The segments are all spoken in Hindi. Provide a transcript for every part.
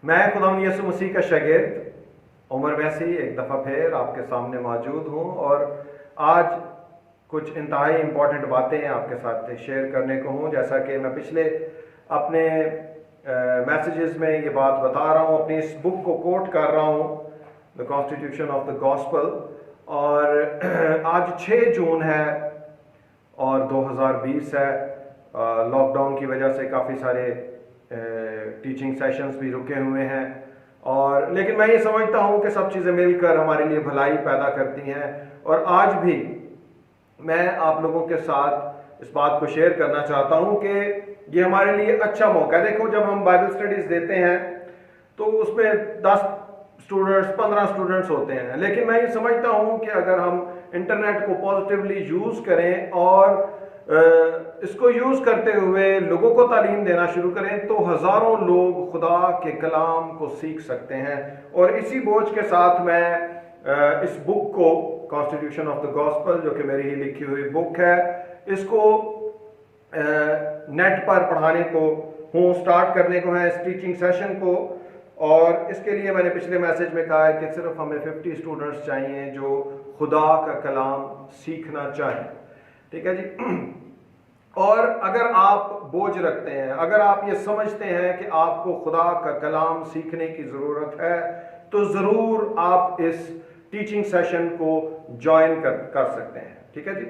मैं खुदावंद यीशु मसीह का शागिर्द उमर वैसी एक दफ़ा फिर आपके सामने मौजूद हूँ और आज कुछ इंतहाई इम्पॉर्टेंट बातें आपके साथ शेयर करने को हूँ। जैसा कि मैं पिछले अपने मैसेजेस में ये बात बता रहा हूँ, अपनी इस बुक को कोट कर रहा हूँ, the constitution of the gospel. और आज 6 जून है और 2020 है। लॉकडाउन की वजह से काफ़ी सारे टीचिंग सेशंस भी रुके हुए हैं, और लेकिन मैं ये समझता हूँ कि सब चीज़ें मिलकर हमारे लिए भलाई पैदा करती हैं। और आज भी मैं आप लोगों के साथ इस बात को शेयर करना चाहता हूँ कि ये हमारे लिए अच्छा मौका है। देखो, जब हम बाइबल स्टडीज़ देते हैं तो उसमें 10 स्टूडेंट्स 15 स्टूडेंट्स होते हैं, लेकिन मैं ये समझता हूँ कि अगर हम इंटरनेट को पॉजिटिवली यूज़ करें और इसको यूज़ करते हुए लोगों को तालीम देना शुरू करें तो हज़ारों लोग खुदा के कलाम को सीख सकते हैं। और इसी बोझ के साथ मैं इस बुक को, कॉन्स्टिट्यूशन ऑफ द गॉस्पल, जो कि मेरी ही लिखी हुई बुक है, इसको नेट पर पढ़ाने को हूँ, स्टार्ट करने को है इस टीचिंग सेशन को। और इसके लिए मैंने पिछले मैसेज में कहा है कि सिर्फ हमें 50 स्टूडेंट्स चाहिए जो खुदा का कलाम सीखना चाहें। ठीक है जी। और अगर आप बोझ रखते हैं, अगर आप ये समझते हैं कि आपको खुदा का कलाम सीखने की ज़रूरत है, तो ज़रूर आप इस टीचिंग सेशन को ज्वाइन कर सकते हैं। ठीक है जी।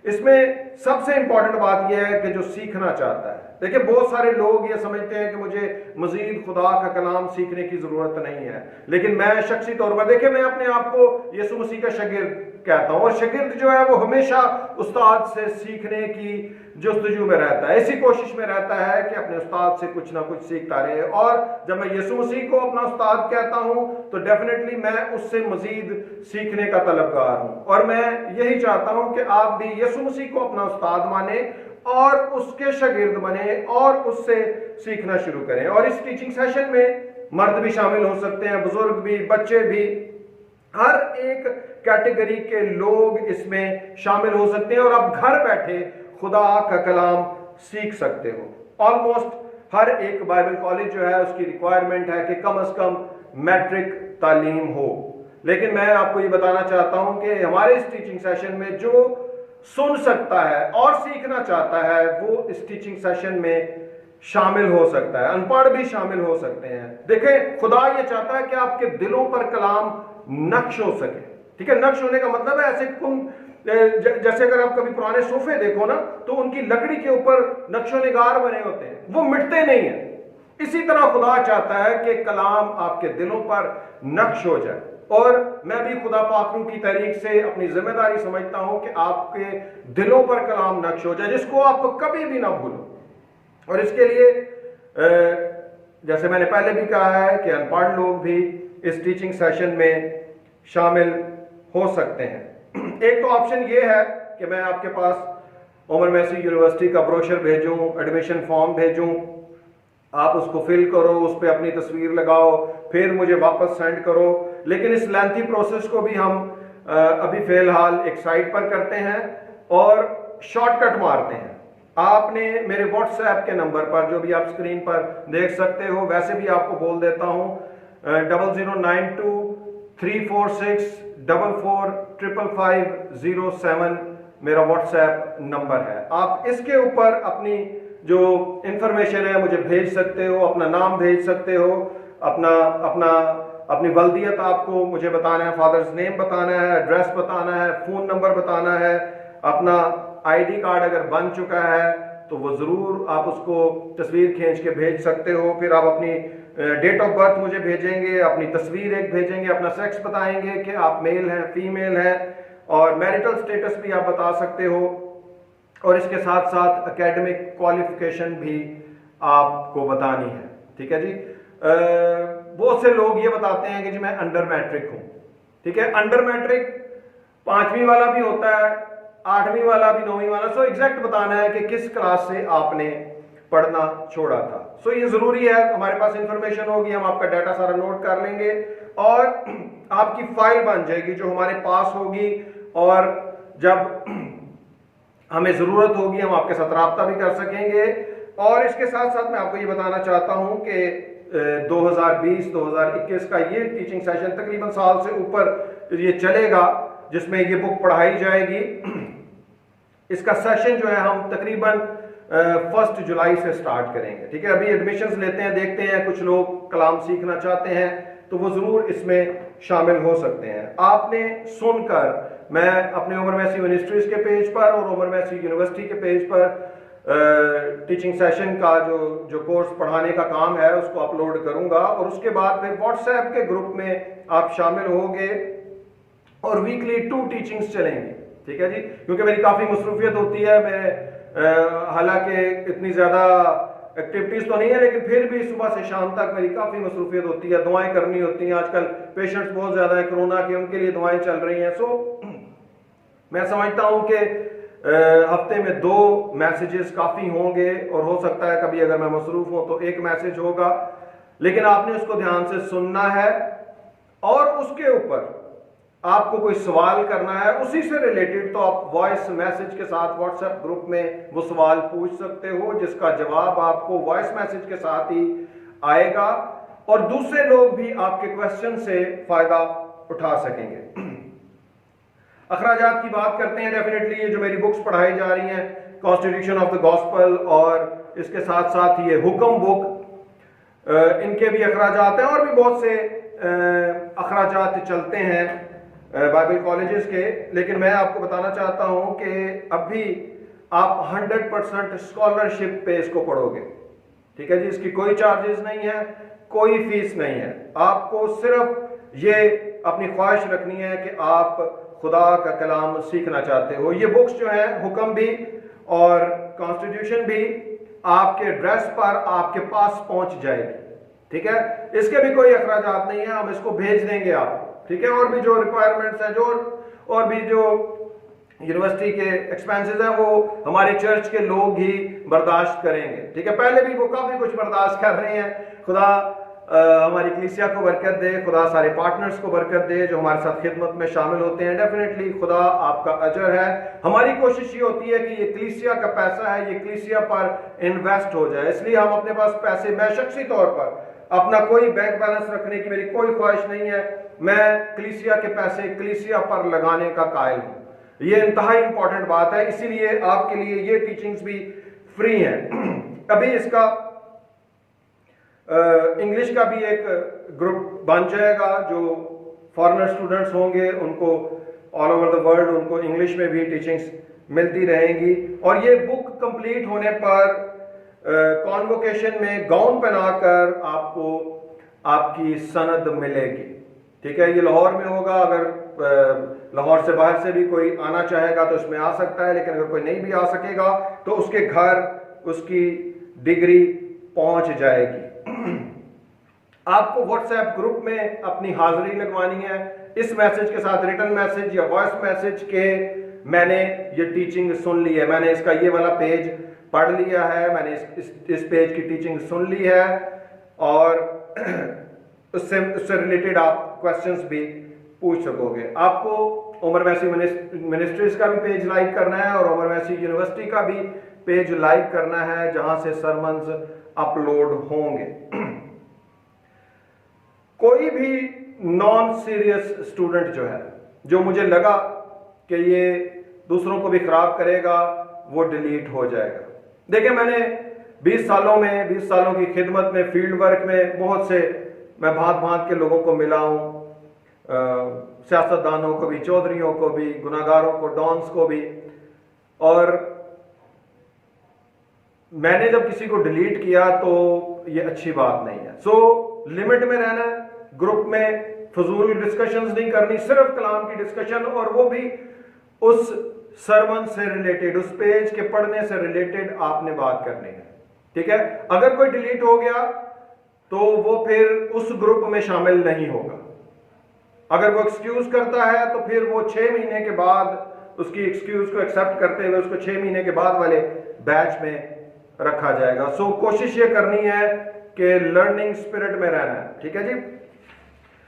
इसमें सबसे इंपॉर्टेंट बात यह है कि जो सीखना चाहता है, देखिए बहुत सारे लोग ये समझते हैं कि मुझे मजीद खुदा का कलाम सीखने की ज़रूरत नहीं है, लेकिन मैं शख्सी तौर पर, देखिए, मैं अपने आप को यीशु मसीह का शागिर्द कहता हूँ, और शागिर्द जो है वो हमेशा उस्ताद से सीखने की जस्तजू में रहता है, इसी कोशिश में रहता है कि अपने उस्ताद से कुछ ना कुछ सीखता रहे। और जब मैं यीशु मसीह को अपना उस्ताद कहता हूँ तो डेफिनेटली मैं उससे मजीद सीखने का तलबगार हूँ, और मैं यही चाहता हूँ कि आप भी यीशु मसीह को अपना उस्ताद माने और उसके शागिर्द बने और उससे सीखना शुरू करें। और इस टीचिंग सेशन में मर्द भी शामिल हो सकते हैं, बुजुर्ग भी, बच्चे भी, हर एक कैटेगरी के लोग इसमें शामिल हो सकते हैं और आप घर बैठे खुदा का कलाम सीख सकते हो। ऑलमोस्ट हर एक बाइबल कॉलेज जो है उसकी रिक्वायरमेंट है कि कम से कम मैट्रिक तालीम हो। लेकिन मैं आपको ये बताना चाहता हूं कि हमारे इस टीचिंग सेशन में जो सुन सकता है और सीखना चाहता है वो इस टीचिंग सेशन में शामिल हो सकता है, अनपढ़ भी शामिल हो सकते हैं। देखें, खुदा ये चाहता है कि आपके दिलों पर कलाम नक्श हो सके। ठीक है, नक्श होने का मतलब है ऐसे जैसे अगर आप कभी पुराने सोफे देखो ना, तो उनकी लकड़ी के ऊपर नक्शो निगार बने होते हैं, वो मिटते नहीं है। इसी तरह खुदा चाहता है कि कलाम आपके दिलों पर नक्श हो जाए। और मैं भी खुदा पाकरू की तहरीक से अपनी जिम्मेदारी समझता हूं कि आपके दिलों पर कलाम नक्श हो जाए, जिसको आप कभी भी ना भूलो। और इसके लिए जैसे मैंने पहले भी कहा है कि अनपढ़ लोग भी इस टीचिंग सेशन में शामिल हो सकते हैं। एक तो ऑप्शन ये है कि मैं आपके पास उमर वैसी यूनिवर्सिटी का ब्रोशर भेजूं, एडमिशन फॉर्म भेजूं, आप उसको फिल करो, उस पर अपनी तस्वीर लगाओ, फिर मुझे वापस सेंड करो। लेकिन इस लेंथी प्रोसेस को भी हम अभी फिलहाल एक साइट पर करते हैं और शॉर्टकट मारते हैं। आपने मेरे व्हाट्सएप के नंबर पर, जो भी आप स्क्रीन पर देख सकते हो, वैसे भी आपको बोल देता हूं, 009234455507 मेरा व्हाट्सएप नंबर है। आप इसके ऊपर अपनी जो इंफॉर्मेशन है मुझे भेज सकते हो, अपना नाम भेज सकते हो, अपनी वल्दियत आपको मुझे बताना है, फादर्स नेम बताना है, एड्रेस बताना है, फोन नंबर बताना है, अपना आईडी कार्ड अगर बन चुका है तो वो ज़रूर आप उसको तस्वीर खींच के भेज सकते हो। फिर आप अपनी डेट ऑफ बर्थ मुझे भेजेंगे, अपनी तस्वीर एक भेजेंगे, अपना सेक्स बताएंगे कि आप मेल हैं, फीमेल हैं, और मैरिटल स्टेटस भी आप बता सकते हो। और इसके साथ साथ एकेडमिक क्वालिफिकेशन भी आपको बतानी है। ठीक है जी। बहुत से लोग ये बताते हैं कि जी मैं अंडर मैट्रिक हूँ। ठीक है, अंडर मैट्रिक 5वीं वाला भी होता है, 8वीं वाला भी, 9वीं वाला। सो एग्जैक्ट बताना है कि किस क्लास से आपने पढ़ना छोड़ा था। सो ये जरूरी है, हमारे पास इंफॉर्मेशन होगी, हम आपका डाटा सारा नोट कर लेंगे और आपकी फाइल बन जाएगी जो हमारे पास होगी, और जब हमें जरूरत होगी हम आपके साथ राब्ता भी कर सकेंगे। और इसके साथ साथ मैं आपको ये बताना चाहता हूं कि 2020-2021 का ये टीचिंग सेशन तकरीबन साल से ऊपर ये चलेगा, जिसमें ये बुक पढ़ाई जाएगी। इसका सेशन जो है हम तकरीबन 1 जुलाई से स्टार्ट करेंगे। ठीक है, अभी एडमिशन्स लेते हैं, देखते हैं, कुछ लोग कलाम सीखना चाहते हैं तो वो ज़रूर इसमें शामिल हो सकते हैं। आपने सुनकर मैं अपने उमर मैसी मिनिस्ट्रीज के पेज पर और उमर मैसी यूनिवर्सिटी के पेज पर टीचिंग सेशन का जो कोर्स पढ़ाने का काम है उसको अपलोड करूंगा, और उसके बाद फिर व्हाट्सएप के ग्रुप में आप शामिल होंगे और वीकली 2 टीचिंग्स चलेंगी। ठीक है जी, क्योंकि मेरी काफ़ी मसरूफियत होती है। मैं हालांकि इतनी ज़्यादा एक्टिविटीज़ तो नहीं है, लेकिन फिर भी सुबह से शाम तक मेरी काफ़ी मसरूफियत होती है, दुआएं करनी होती हैं। आजकल पेशेंट्स बहुत ज़्यादा है कोरोना के, उनके लिए दुआएं चल रही हैं। सो मैं समझता हूँ कि हफ्ते में 2 मैसेजेस काफ़ी होंगे, और हो सकता है कभी अगर मैं मसरूफ़ हूँ तो 1 मैसेज होगा, लेकिन आपने उसको ध्यान से सुनना है और उसके ऊपर आपको कोई सवाल करना है उसी से रिलेटेड, तो आप वॉइस मैसेज के साथ व्हाट्सएप ग्रुप में वो सवाल पूछ सकते हो, जिसका जवाब आपको वॉइस मैसेज के साथ ही आएगा, और दूसरे लोग भी आपके क्वेश्चन से फायदा उठा सकेंगे। अखराजात की बात करते हैं। डेफिनेटली ये जो मेरी बुक्स पढ़ाई जा रही हैं, कॉन्स्टिट्यूशन ऑफ द गॉस्पल और इसके साथ साथ ये हुक्म बुक, इनके भी अखराजात हैं, और भी बहुत से अखराजात चलते हैं बाइबल कॉलेजेस के। लेकिन मैं आपको बताना चाहता हूं कि अभी आप 100% स्कॉलरशिप पे इसको पढ़ोगे। ठीक है जी, इसकी कोई चार्जेस नहीं है, कोई फीस नहीं है। आपको सिर्फ ये अपनी ख्वाहिश रखनी है कि आप खुदा का कलाम सीखना चाहते हो। ये बुक्स जो हैं, हुक्म भी और कॉन्स्टिट्यूशन भी, आपके एड्रेस पर आपके पास पहुंच जाएगी। ठीक है, इसके भी कोई अखराजात नहीं है, हम इसको भेज देंगे आपको। ठीक है, और भी जो रिक्वायरमेंट्स हैं, और भी जो यूनिवर्सिटी के एक्सपेंसेस हैं, वो हमारे चर्च के लोग ही बर्दाश्त करेंगे। ठीक है, पहले भी वो काफ़ी कुछ बर्दाश्त कर रहे हैं। खुदा हमारी कलीसिया को बरकत दे, खुदा सारे पार्टनर्स को बरकत दे जो हमारे साथ खिदमत में शामिल होते हैं। डेफिनेटली खुदा आपका अजर है। हमारी कोशिश ये होती है कि ये कलीसिया का पैसा है, ये कलीसिया पर इन्वेस्ट हो जाए, इसलिए हम अपने पास पैसे, मैं शख्सी तौर पर अपना कोई बैंक बैलेंस रखने की मेरी कोई ख्वाहिश नहीं है। मैं कलीसिया के पैसे कलीसिया पर लगाने का कायल हूँ। ये इंतहाई इंपॉर्टेंट बात है, इसीलिए आपके लिए ये टीचिंग्स भी फ्री हैं। अभी इसका इंग्लिश का भी एक ग्रुप बन जाएगा, जो फॉरेनर स्टूडेंट्स होंगे उनको ऑल ओवर द वर्ल्ड उनको इंग्लिश में भी टीचिंग्स मिलती रहेंगी। और ये बुक कंप्लीट होने पर कॉन्वोकेशन में गाउन पहनाकर आपको आपकी सनद मिलेगी। ठीक है, ये लाहौर में होगा। अगर लाहौर से बाहर से भी कोई आना चाहेगा तो इसमें आ सकता है, लेकिन अगर कोई नहीं भी आ सकेगा तो उसके घर उसकी डिग्री पहुंच जाएगी। आपको व्हाट्सएप ग्रुप में अपनी हाजिरी लगवानी है इस मैसेज के साथ, रिटन मैसेज या वॉइस मैसेज के मैंने ये टीचिंग सुन ली है, मैंने इसका ये वाला पेज पढ़ लिया है, मैंने इस पेज की टीचिंग सुन ली है, और उससे रिलेटेड आप क्वेश्चंस भी पूछ सकोगे। आपको उमर मैसी मिनिस्ट्रीज का भी पेज लाइक करना है और उमर मैसी यूनिवर्सिटी का भी पेज लाइक करना है, जहां से सरमन्स अपलोड होंगे। कोई भी नॉन सीरियस स्टूडेंट जो है, जो मुझे लगा कि ये दूसरों को भी खराब करेगा, वो डिलीट हो जाएगा। देखिए, मैंने 20 सालों की खिदमत में, फील्ड वर्क में बहुत से मैं भांत के लोगों को मिला हूँ, सियासतदानों को भी, चौधरियों को भी, गुनाहगारों को, डॉन्स को भी, और मैंने जब किसी को डिलीट किया तो ये अच्छी बात नहीं है। सो लिमिट में रहना, ग्रुप में फजूल डिस्कशंस नहीं करनी, सिर्फ कलाम की डिस्कशन, और वो भी उस सरमन से रिलेटेड, उस पेज के पढ़ने से रिलेटेड आपने बात करनी है। ठीक है, अगर कोई डिलीट हो गया तो वो फिर उस ग्रुप में शामिल नहीं होगा। अगर वो एक्सक्यूज करता है तो फिर वो 6 महीने के बाद उसकी एक्सक्यूज को एक्सेप्ट करते हुए उसको 6 महीने के बाद वाले बैच में रखा जाएगा। सो कोशिश ये करनी है कि लर्निंग स्पिरिट में रहना है। ठीक है जी,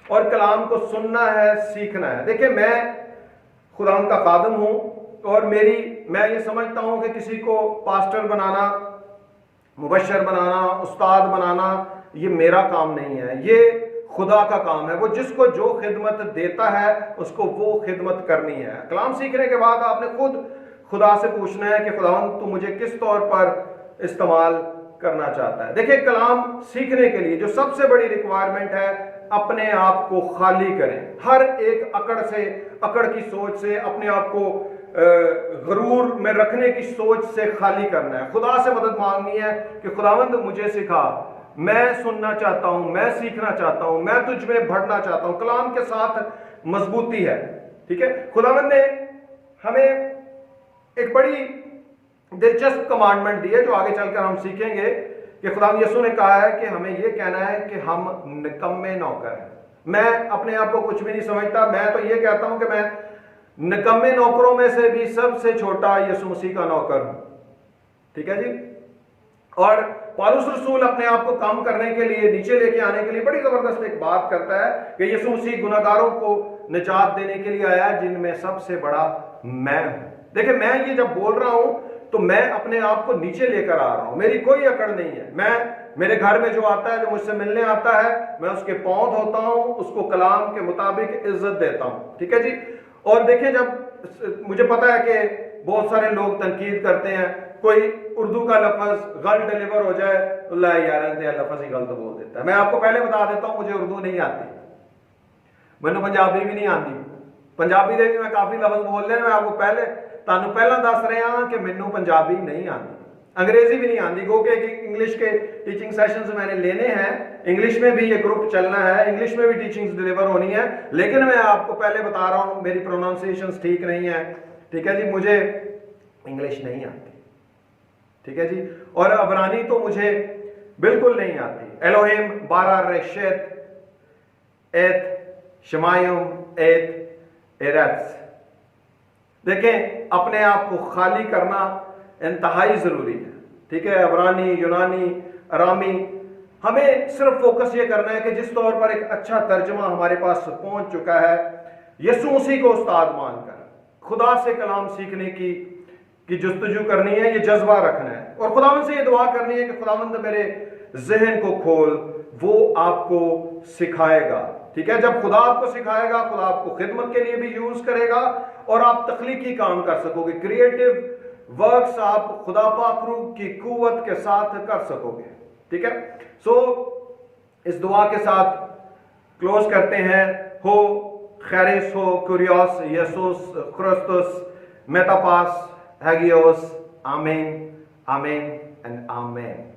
और कलाम को सुनना है, सीखना है। देखिए, मैं खुदा का खादम हूं, और मैं ये समझता हूं कि किसी को पास्टर बनाना, मुबशर बनाना, उस्ताद बनाना ये मेरा काम नहीं है, ये खुदा का काम है। वो जिसको जो खिदमत देता है उसको वो खिदमत करनी है। कलाम सीखने के बाद आपने खुद खुदा से पूछना है कि खुदावंद तू मुझे किस तौर पर इस्तेमाल करना चाहता है। देखिए, कलाम सीखने के लिए जो सबसे बड़ी रिक्वायरमेंट है, अपने आप को खाली करें। हर एक अकड़ की सोच से, अपने आप को गरूर में रखने की सोच से खाली करना है। खुदा से मदद मांगनी है कि खुदावंद मुझे सिखा, मैं सुनना चाहता हूं, मैं सीखना चाहता हूं, मैं तुझ में बढ़ना चाहता हूं। कलाम के साथ मजबूती है, ठीक है। खुदावंद ने हमें एक बड़ी दिलचस्प कमांडमेंट दी है जो आगे चलकर हम सीखेंगे कि खुदा यीशु ने कहा है कि हमें यह कहना है कि हम निकम्मे नौकर हैं। मैं अपने आप को कुछ भी नहीं समझता, मैं तो यह कहता हूं कि मैं निकम्मे नौकरों में से भी सबसे छोटा यीशु मसीह का नौकर हूं, ठीक है जी। और पौलुस रसूल अपने आप को कम करने के लिए, नीचे लेके आने के लिए बड़ी जबरदस्त एक बात करता है कि यीशु मसीह गुनाहगारों को निजात देने के लिए आया, जिनमें सबसे बड़ा मैं हूं। देखिए, मैं ये जब बोल रहा हूं तो मैं अपने आप को नीचे लेकर आ रहा हूं, मेरी कोई अकड़ नहीं है। मेरे घर में जो आता है, जो मुझसे मिलने आता है, मैं उसके पौध होता हूं, उसको कलाम के मुताबिक इज्जत देता हूं, ठीक है जी। और देखिए, जब मुझे पता है कि बहुत सारे लोग तनकीद करते हैं, कोई उर्दू का लफ्ज गलत डिलीवर हो जाए तो ला यार लफ्ज ही गलत बोल देता है। मैं आपको पहले बता देता हूं, मुझे उर्दू नहीं आती, मैंने पंजाबी भी नहीं आती। पंजाबी दे भी मैं काफी लफ्ज बोल रहे, मैं आपको पहला दस रहा कि मैनू पंजाबी नहीं आती, अंग्रेजी भी नहीं आती। गो के इंग्लिश के टीचिंग सेशंस मैंने लेने हैं, इंग्लिश में भी ये ग्रुप चलना है, इंग्लिश में भी टीचिंग्स डिलीवर होनी है, लेकिन मैं आपको पहले बता रहा हूं मेरी प्रोनाउंसिएशंस ठीक नहीं है, ठीक है जी। मुझे इंग्लिश नहीं आती, ठीक है जी। और अबरानी तो मुझे बिल्कुल नहीं आती। एलोहिम, बारा, रेशेत, एत, शमायुम, एत, एरत्स। देखें, अपने आप को खाली करना इंतहाई जरूरी है, ठीक है। अबरानी, यूनानी, अरामी, हमें सिर्फ फोकस ये करना है कि जिस तौर पर एक अच्छा तर्जमा हमारे पास पहुंच चुका है, यीशु मसीह को उस्ताद मानकर खुदा से कलाम सीखने की जुस्तजू करनी है, ये जज्बा रखना है और खुदावंद से ये दुआ करनी है कि खुदावंद मेरे जहन को खोल, वो आपको सिखाएगा, ठीक है। जब खुदा आपको सिखाएगा, खुदा आपको खिदमत के लिए भी यूज करेगा और आप तख्लीकी काम कर सकोगे, क्रिएटिव वर्क्स आप खुदा पाक रूह की कुव्वत के साथ कर सकोगे, ठीक है। सो इस दुआ के साथ क्लोज करते हैं। हो खैरिस हो कुरियोस यसूस क्रिस्तुस मेटापास हैगियोस, आमीन, आमीन एंड आमीन।